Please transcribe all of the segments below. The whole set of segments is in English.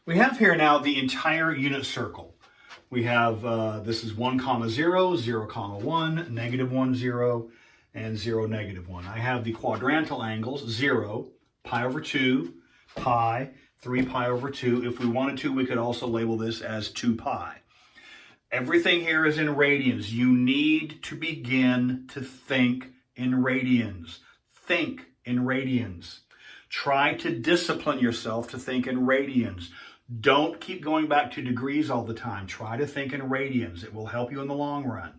We have here now the entire unit circle. We have, this is 1, 0, 0, 1, negative 1, 0, and 0, negative 1. I have the quadrantal angles, 0, pi over 2, pi, 3 pi over 2. If we wanted to, we could also label this as 2 pi. Everything here is in radians. You need to begin to think in radians. Think in radians. Try to discipline yourself to think in radians. Don't keep going back to degrees all the time. Try to think in radians. It will help you in the long run.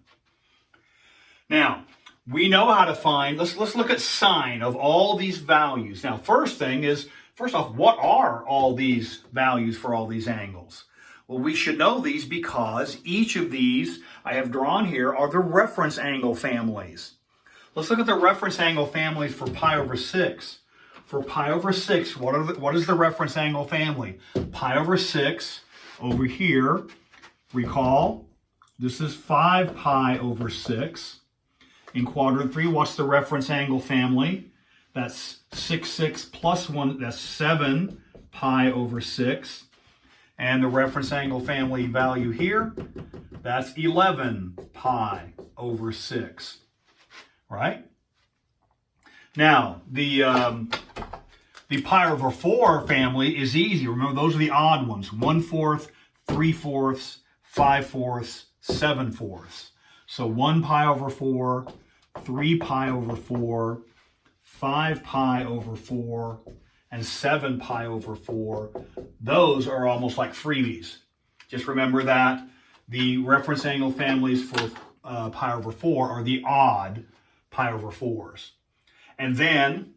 Now, we know how to find, let's look at sine of all these values. Now, first off, what are all these values for all these angles? Well, we should know these because each of these I have drawn here are the reference angle families. Let's look at the reference angle families for pi over 6. For pi over 6, what is the reference angle family? Pi over 6 over here, recall, this is 5 pi over 6. In quadrant 3, what's the reference angle family? That's 6 plus 1, that's 7 pi over 6. And the reference angle family value here, that's 11 pi over 6, right? Now, the pi over 4 family is easy. Remember, those are the odd ones. 1/4, 3/4, 5/4, 7/4. So 1 pi over 4, 3 pi over 4, 5 pi over 4, and 7 pi over 4. Those are almost like freebies. Just remember that the reference angle families for pi over 4 are the odd pi over 4s. And then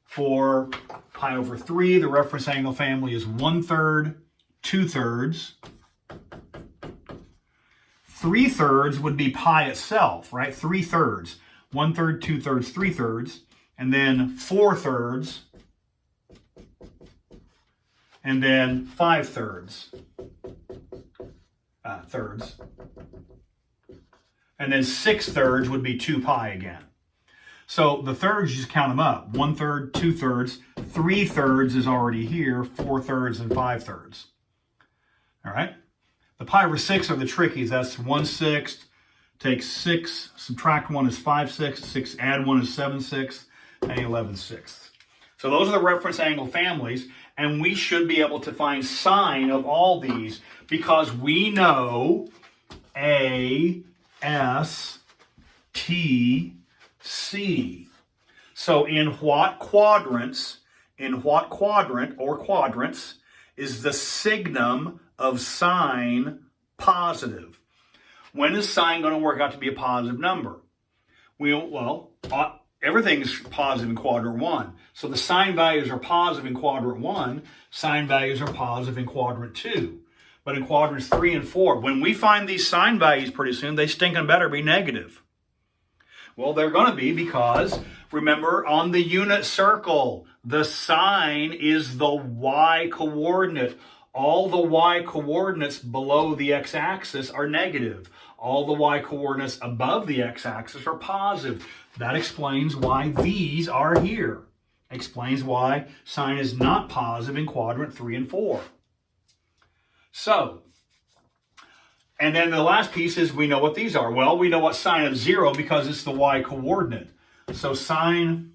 for pi over 3, the reference angle family is 1/3, 2/3. 3/3 would be pi itself, right? 3/3. 1/3, 2/3, 3/3. And then 4/3. And then 5/3. Thirds. And then 6/3 would be 2 pi again. So the thirds, you just count them up. 1/3, 2/3, 3/3 is already here, 4/3 and 5/3. All right. The pi over 6 are the trickies. That's 1/6. Take 6, subtract 1 is 5/6. 6 add 1 is 7/6, and 11/6. So those are the reference angle families, and we should be able to find sine of all these because we know A, S, T, C. So in what quadrant or quadrants is the signum of sine positive? When is sine going to work out to be a positive number? Everything's positive in quadrant 1. So the sine values are positive in quadrant 1. Sine values are positive in quadrant 2. But in quadrants 3 and 4, when we find these sine values pretty soon, they stinking better be negative. Well, they're going to be because, remember, on the unit circle, the sine is the y coordinate. All the y coordinates below the x-axis are negative. All the y coordinates above the x-axis are positive. That explains why these are here. Explains why sine is not positive in quadrant 3 and 4. So, and then the last piece is we know what these are. Well, we know what sine of 0 because it's the y coordinate. So sine,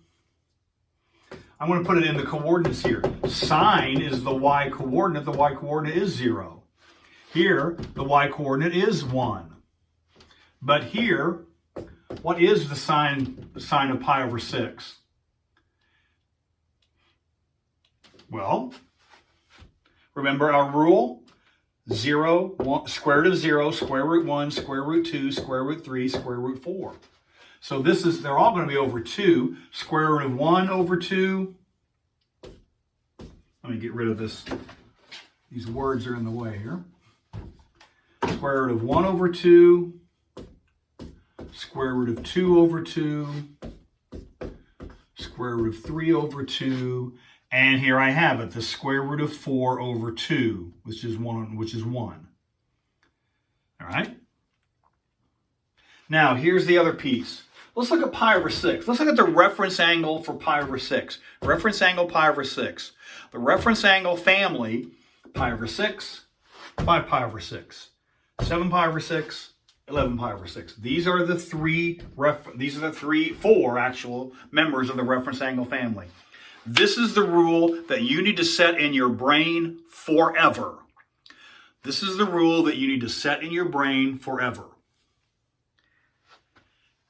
I'm going to put it in the coordinates here. Sine is the y coordinate. The y coordinate is 0. Here, the y coordinate is 1. But here, what is the sine of pi over 6? Well, remember our rule? 0, 1, square root of 0, square root 1, square root 2, square root 3, square root 4. So they're all going to be over 2. Square root of 1 over 2. Let me get rid of this. These words are in the way here. Square root of 1 over 2. Square root of 2 over 2. Square root of 3 over 2. And here I have it, the square root of 4 over 2, which is 1. All right? Now, here's the other piece. Let's look at pi over 6. Let's look at the reference angle for pi over 6. Reference angle pi over 6. The reference angle family pi over 6, 5 pi over 6, 7 pi over 6, 11 pi over 6. These are the four actual members of the reference angle family. This is the rule that you need to set in your brain forever. This is the rule that you need to set in your brain forever.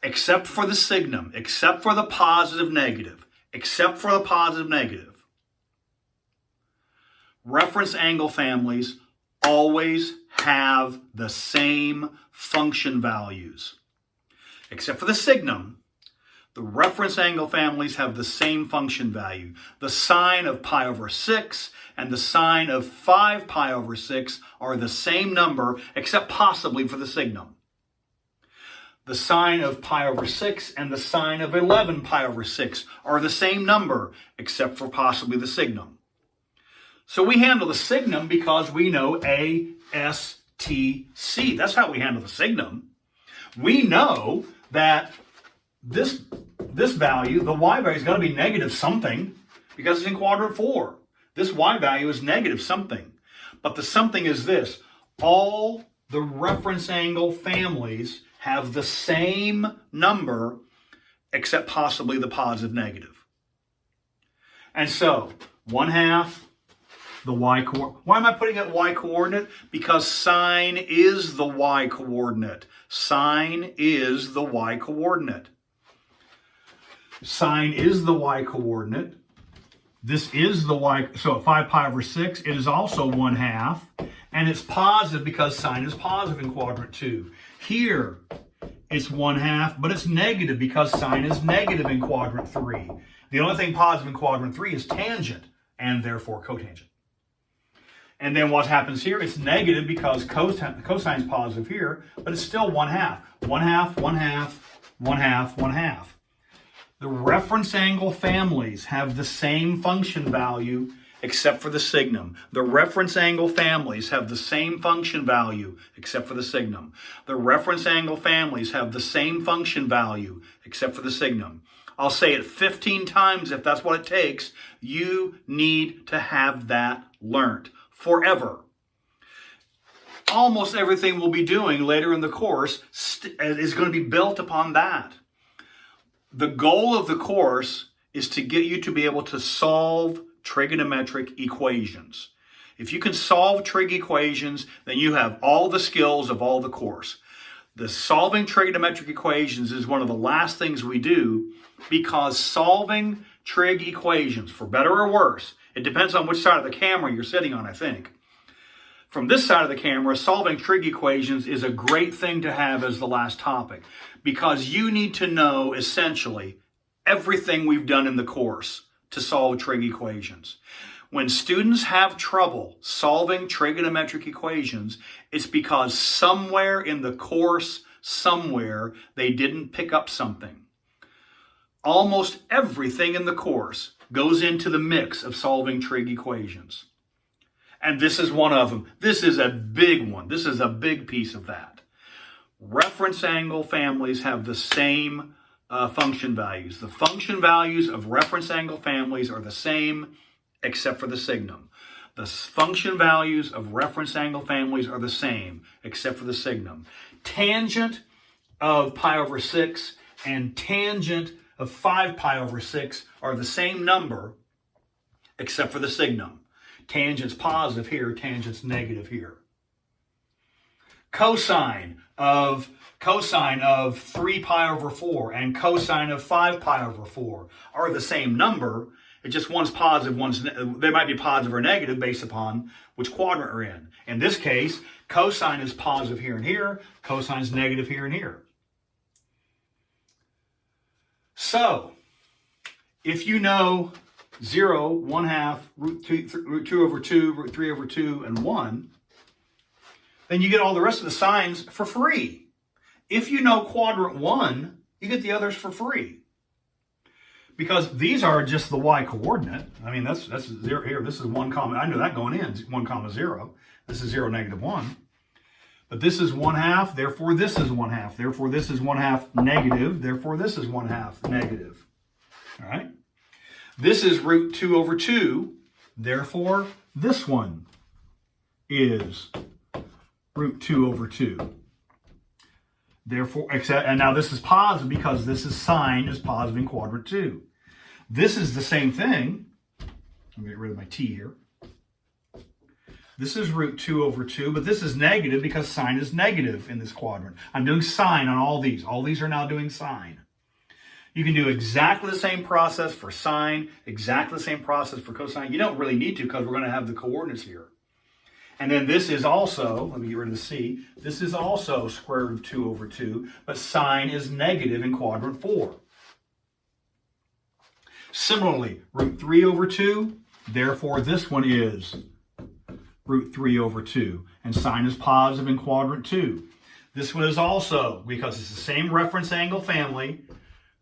Except for the signum, except for the positive negative, except for the positive negative. Reference angle families always have the same function values. Except for the signum, the reference angle families have the same function value. The sine of pi over 6 and the sine of 5 pi over 6 are the same number, except possibly for the signum. The sine of pi over 6 and the sine of 11 pi over 6 are the same number, except for possibly the signum. So we handle the signum because we know A, S, T, C. That's how we handle the signum. We know that this value, the y value, is going to be negative something because it's in quadrant 4. This y value is negative something. But the something is this. All the reference angle families have the same number except possibly the positive negative. And so 1/2 the y coordinate. Why am I putting it y coordinate? Because sine is the y coordinate. Sine is the y coordinate. Sine is the y coordinate. This is the y, so at 5 pi over 6, it is also 1/2, and it's positive because sine is positive in quadrant 2. Here, it's 1/2, but it's negative because sine is negative in quadrant 3. The only thing positive in quadrant 3 is tangent, and therefore cotangent. And then what happens here, it's negative because cosine is positive here, but it's still 1/2. 1/2, 1/2, 1/2, 1/2. The reference angle families have the same function value except for the signum. The reference angle families have the same function value except for the signum. The reference angle families have the same function value except for the signum. I'll say it 15 times if that's what it takes. You need to have that learned forever. Almost everything we'll be doing later in the course is going to be built upon that. The goal of the course is to get you to be able to solve trigonometric equations. If you can solve trig equations, then you have all the skills of all the course. The solving trigonometric equations is one of the last things we do because solving trig equations, for better or worse, it depends on which side of the camera you're sitting on, I think. From this side of the camera, solving trig equations is a great thing to have as the last topic because you need to know essentially everything we've done in the course to solve trig equations. When students have trouble solving trigonometric equations, it's because somewhere in the course, somewhere, they didn't pick up something. Almost everything in the course goes into the mix of solving trig equations. And this is one of them. This is a big one. This is a big piece of that. Reference angle families have the same function values. The function values of reference angle families are the same except for the signum. The function values of reference angle families are the same except for the signum. Tangent of pi over 6 and tangent of 5 pi over 6 are the same number except for the signum. Tangent's positive here, tangent's negative here. Cosine of 3 pi over 4 and cosine of 5 pi over 4 are the same number. It's just one's positive, they might be positive or negative based upon which quadrant we're in. In this case, cosine is positive here and here, cosine is negative here and here. So, if you know 0, 1/2, root 2 over 2, root 3 over 2, and 1, then you get all the rest of the signs for free. If you know quadrant 1, you get the others for free. Because these are just the y coordinate. I mean, that's 0 here. This is 1 comma. I know that going in, 1 comma 0. This is 0, negative 1. But this is 1/2, therefore this is 1/2. Therefore this is 1/2 negative, therefore this is 1/2 negative. All right? This is root 2 over 2, therefore this one is root 2 over 2. Therefore, and now this is positive because this is sine is positive in quadrant 2. This is the same thing. Let me get rid of my t here. This is root 2 over 2, but this is negative because sine is negative in this quadrant. I'm doing sine on all these. All these are now doing sine. You can do exactly the same process for sine, exactly the same process for cosine. You don't really need to because we're going to have the coordinates here. And then this is also, let me get rid of the c, this is also square root of 2 over 2, but sine is negative in quadrant 4. Similarly, root 3 over 2, therefore this one is root 3 over 2, and sine is positive in quadrant 2. This one is also, because it's the same reference angle family,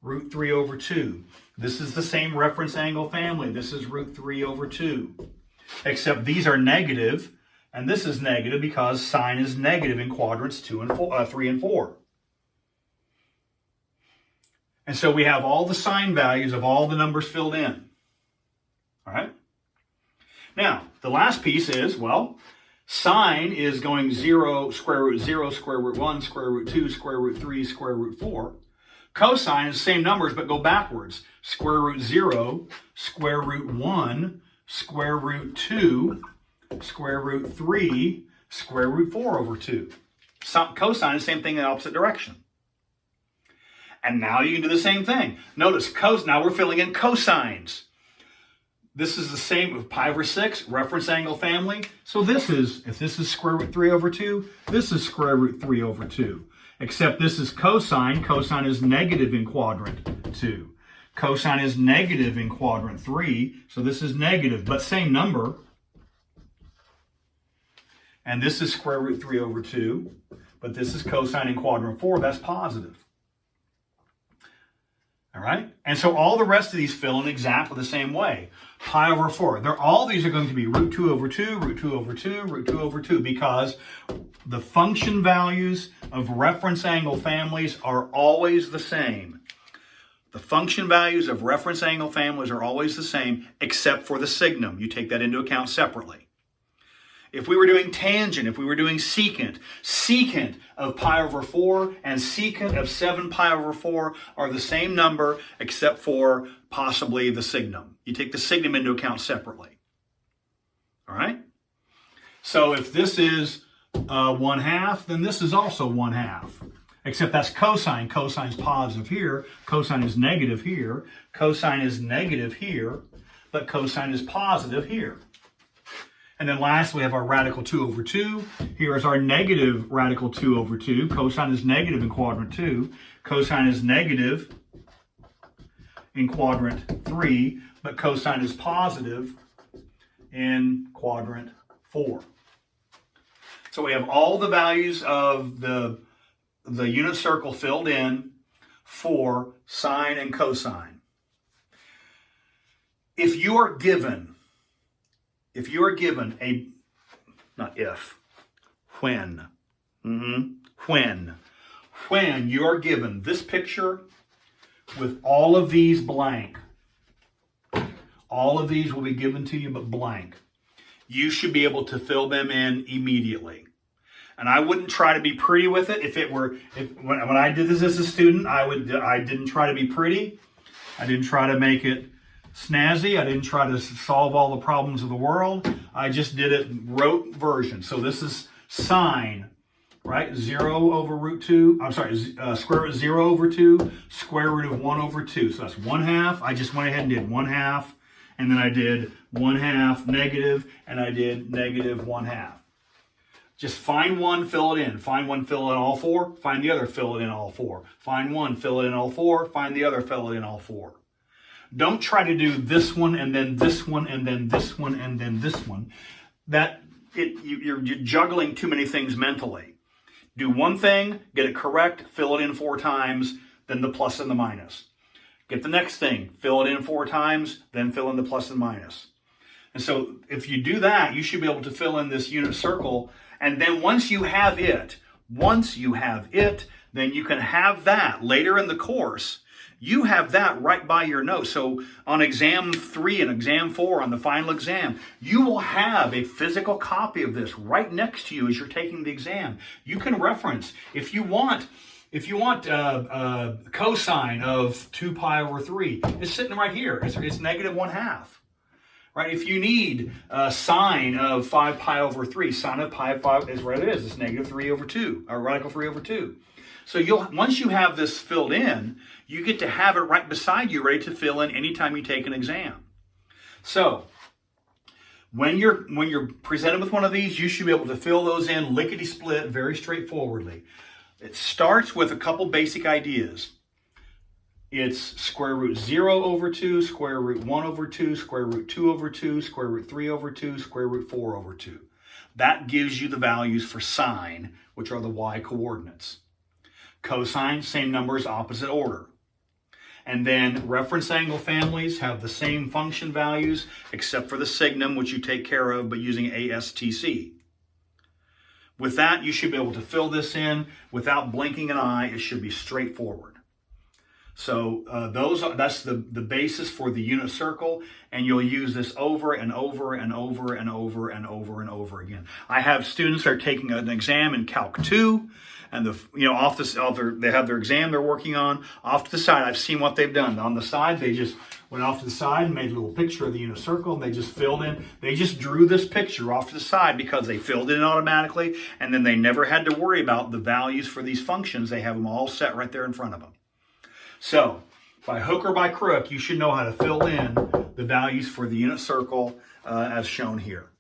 root 3 over 2. This is the same reference angle family. This is root 3 over 2. Except these are negative, and this is negative because sine is negative in quadrants 3 and 4. And so we have all the sine values of all the numbers filled in. All right? Now, the last piece is, well, sine is going 0, square root 0, square root 1, square root 2, square root 3, square root 4. Cosine is the same numbers, but go backwards. Square root 0, square root 1, square root 2, square root 3, square root 4 over 2. Cosine is the same thing in the opposite direction. And now you can do the same thing. Notice, now we're filling in cosines. This is the same with pi over 6, reference angle family. So this is, if this is square root 3 over 2, this is square root 3 over 2. Except this is cosine. Cosine is negative in quadrant 2. Cosine is negative in quadrant 3. So this is negative, but same number. And this is square root 3 over 2. But this is cosine in quadrant 4. That's positive. All right? And so all the rest of these fill in exactly the same way. Pi over 4. All these are going to be root 2 over 2, root 2 over 2, root 2 over 2, because the function values of reference angle families are always the same. The function values of reference angle families are always the same, except for the signum. You take that into account separately. If we were doing tangent, if we were doing secant, secant of pi over 4 and secant of 7 pi over 4 are the same number except for possibly the signum. You take the signum into account separately. All right? So if this is 1/2, then this is also 1/2. Except that's cosine. Cosine's positive here. Cosine is negative here. Cosine is negative here. But cosine is positive here. And then last, we have our radical 2 over 2. Here is our negative radical 2 over 2. Cosine is negative in quadrant 2. Cosine is negative in quadrant 3, but cosine is positive in quadrant 4. So we have all the values of the unit circle filled in for sine and cosine. If you are given a, not if, when you are given this picture with all of these blank, all of these will be given to you but blank, you should be able to fill them in immediately. And I wouldn't try to be pretty with it. When I did this as a student, I didn't try to be pretty. I didn't try to make it snazzy. I didn't try to solve all the problems of the world. I just did it rote version. So this is sine, right? 0 over root 2. I'm sorry, square root of 0 over 2, square root of 1 over 2. So that's 1/2. I just went ahead and did 1/2. And then I did 1/2 negative, and I did negative 1/2. Just find one, fill it in. Find one, fill it in all 4. Find the other, fill it in all 4. Find one, fill it in all 4. Find the other, fill it in all 4. Don't try to do this one and then this one and then this one and then this one. You're juggling too many things mentally. Do one thing, get it correct, fill it in 4 times, then the plus and the minus. Get the next thing, fill it in 4 times, then fill in the plus and minus. And so if you do that, you should be able to fill in this unit circle. And then once you have it, then you can have that later in the course. you have that right by your nose. So on exam 3 and exam 4, on the final exam, you will have a physical copy of this right next to you as you're taking the exam. You can reference if you want. If you want cosine of 2 pi over 3, it's sitting right here. It's negative 1/2. Right? If you need sine of 5 pi over 3, sine of pi 5 is what it is. It's negative 3 over 2, or radical 3 over 2. So once you have this filled in, you get to have it right beside you, ready to fill in anytime you take an exam. So when you're presented with one of these, you should be able to fill those in lickety-split, very straightforwardly. It starts with a couple basic ideas. It's square root 0 over 2, square root 1 over 2, square root 2 over 2, square root 3 over 2, square root 4 over 2. That gives you the values for sine, which are the y coordinates. Cosine, same numbers, opposite order. And then reference angle families have the same function values, except for the signum, which you take care of, but using ASTC. With that, you should be able to fill this in without blinking an eye. It should be straightforward. So that's the basis for the unit circle, and you'll use this over and over and over and over and over and over again. I have students that are taking an exam in Calc 2, and they have their exam they're working on. Off to the side, I've seen what they've done. On the side, they just went off to the side and made a little picture of the unit circle, and they just filled in. They just drew this picture off to the side because they filled it in automatically, and then they never had to worry about the values for these functions. They have them all set right there in front of them. So, by hook or by crook, you should know how to fill in the values for the unit circle as shown here.